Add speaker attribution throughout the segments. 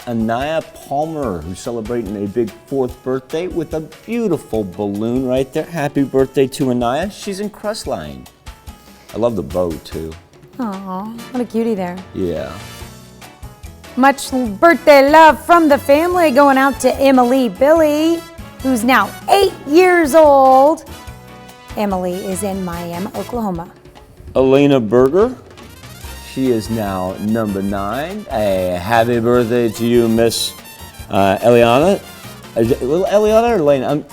Speaker 1: Anaya Palmer, who's celebrating a big 4th birthday with a beautiful balloon right there. Happy birthday to Anaya. She's in Crestline. I love the bow too.
Speaker 2: Aw, what a cutie there.
Speaker 1: Yeah.
Speaker 2: Much birthday love from the family going out to Emily Billy, who's now 8 years old. Emily is in Miami, Oklahoma.
Speaker 1: Elena Berger, she is now number 9. A happy birthday to you, Miss Eliana. Eliana or Elena?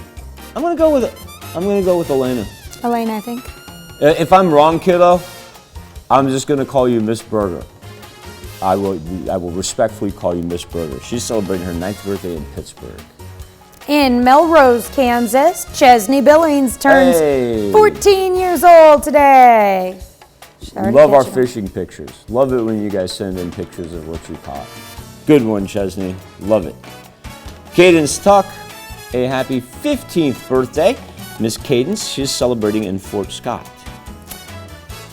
Speaker 1: I'm gonna go with Elena.
Speaker 2: Elena, I think.
Speaker 1: If I'm wrong, kiddo, I'm just gonna call you Miss Berger. I will respectfully call you Miss Berger. She's celebrating her 9th birthday in Pittsburgh.
Speaker 2: In Melrose, Kansas, Courtney Billing turns 14 years old today.
Speaker 1: Love our fishing pictures. Love it when you guys send in pictures of what you caught. Good one, Chesney. Love it. Cadence Tuck, a happy 15th birthday. Miss Cadence, she's celebrating in Fort Scott.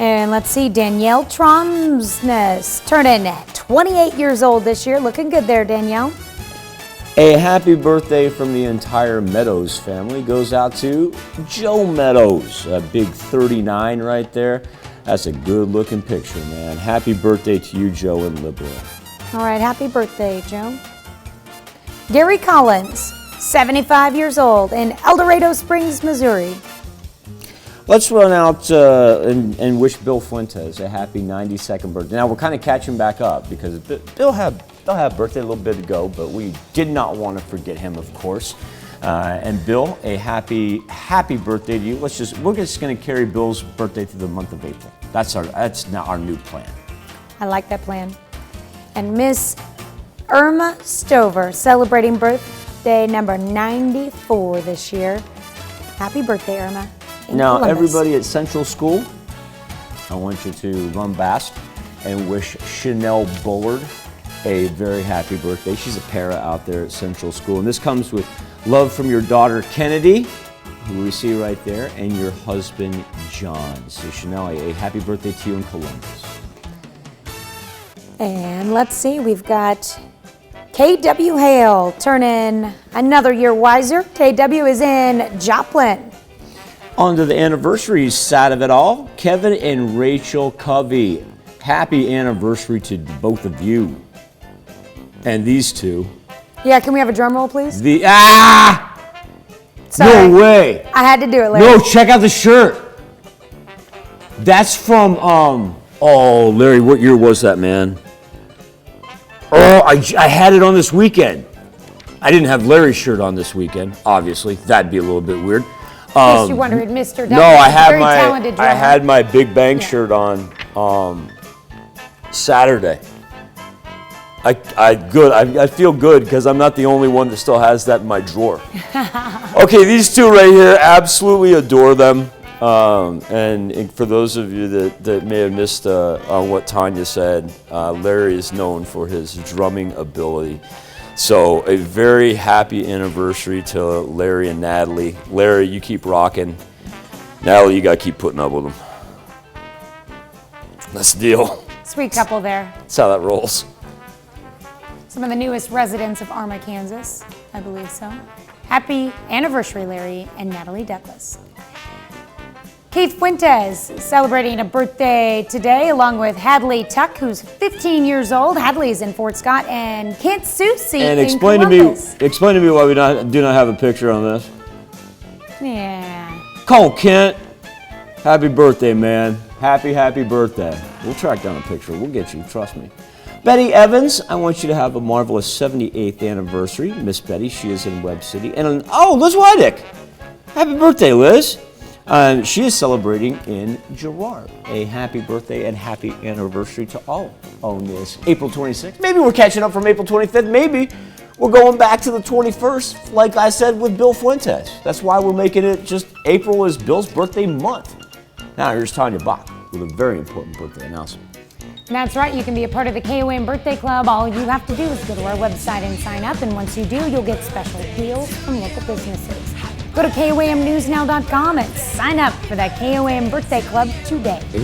Speaker 2: And let's see, Danielle Tromso turning 28 years old this year. Looking good there, Danielle.
Speaker 1: A happy birthday from the entire Meadows family goes out to Joe Meadows, a big 39 right there. That's a good looking picture, man. Happy birthday to you, Joe, in Liberal.
Speaker 2: All right, happy birthday, Joe. Gary Collins, 75 years old in El Dorado Springs, Missouri.
Speaker 1: Let's run out and wish Bill Fuentes a happy 92nd birthday. Now, we're kind of catching back up because Bill had a birthday a little bit ago, but we did not want to forget him, of course. And Bill, a happy birthday to you. We're just going to carry Bill's birthday through the month of April. That's now our new plan.
Speaker 2: I like that plan. And Miss Irma Stover, celebrating birthday number 94 this year. Happy birthday, Irma.
Speaker 1: Now,
Speaker 2: Columbus.
Speaker 1: everybody at Central School, I want you to run past and wish Chanel Bullard a very happy birthday. She's a para out there at Central School. And this comes with love from your daughter, Kennedy, who we see right there, and your husband, John. So Chanel, a happy birthday to you in Columbus.
Speaker 2: And let's see, we've got KW Hale turning another year wiser. KW is in Joplin.
Speaker 1: On to the anniversaries side of it all. Kevin and Rachel Covey. Happy anniversary to both of you. And these two.
Speaker 2: Yeah, can we have a drum roll, please?
Speaker 1: Sorry. No way.
Speaker 2: I had to do it, Larry.
Speaker 1: No, check out the shirt. That's from, oh, Larry, what year was that, man? Oh, I had it on this weekend. I didn't have Larry's shirt on this weekend, obviously. That'd be a little bit weird.
Speaker 2: In case you wondered, Mr.
Speaker 1: No, I had my Big Bang shirt on Saturday. I feel good because I'm not the only one that still has that in my drawer. Okay, these two right here, absolutely adore them. And for those of you that may have missed on what Tanya said, Larry is known for his drumming ability. So a very happy anniversary to Larry and Natalie. Larry, you keep rocking. Natalie, you got to keep putting up with them. That's the deal.
Speaker 2: Sweet couple there.
Speaker 1: That's how that rolls.
Speaker 2: Some of the newest residents of Irma, Kansas, I believe so. Happy anniversary, Larry and Natalie Douglas. Keith Fuentes celebrating a birthday today, along with Hadley Tuck, who's 15 years old. Hadley's in Fort Scott, and Kent Susie in Columbus.
Speaker 1: Explain to me why we do not have a picture on this.
Speaker 2: Yeah.
Speaker 1: Cole Kent, happy birthday, man. Happy birthday. We'll track down a picture. We'll get you, trust me. Betty Evans, I want you to have a marvelous 78th anniversary. Miss Betty, she is in Webb City. And Liz Wydick. Happy birthday, Liz. She is celebrating in Girard. A happy birthday and happy anniversary to all on this April 26th. Maybe we're catching up from April 25th. Maybe we're going back to the 21st, like I said with Bill Fuentes. That's why we're making it just April is Bill's birthday month. Now here's Tanya Bach with a very important birthday announcement.
Speaker 2: That's right. You can be a part of the KOAM Birthday Club. All you have to do is go to our website and sign up. And once you do, you'll get special deals from local businesses. Go to KOAMnewsnow.com and sign up for that KOAM Birthday Club today.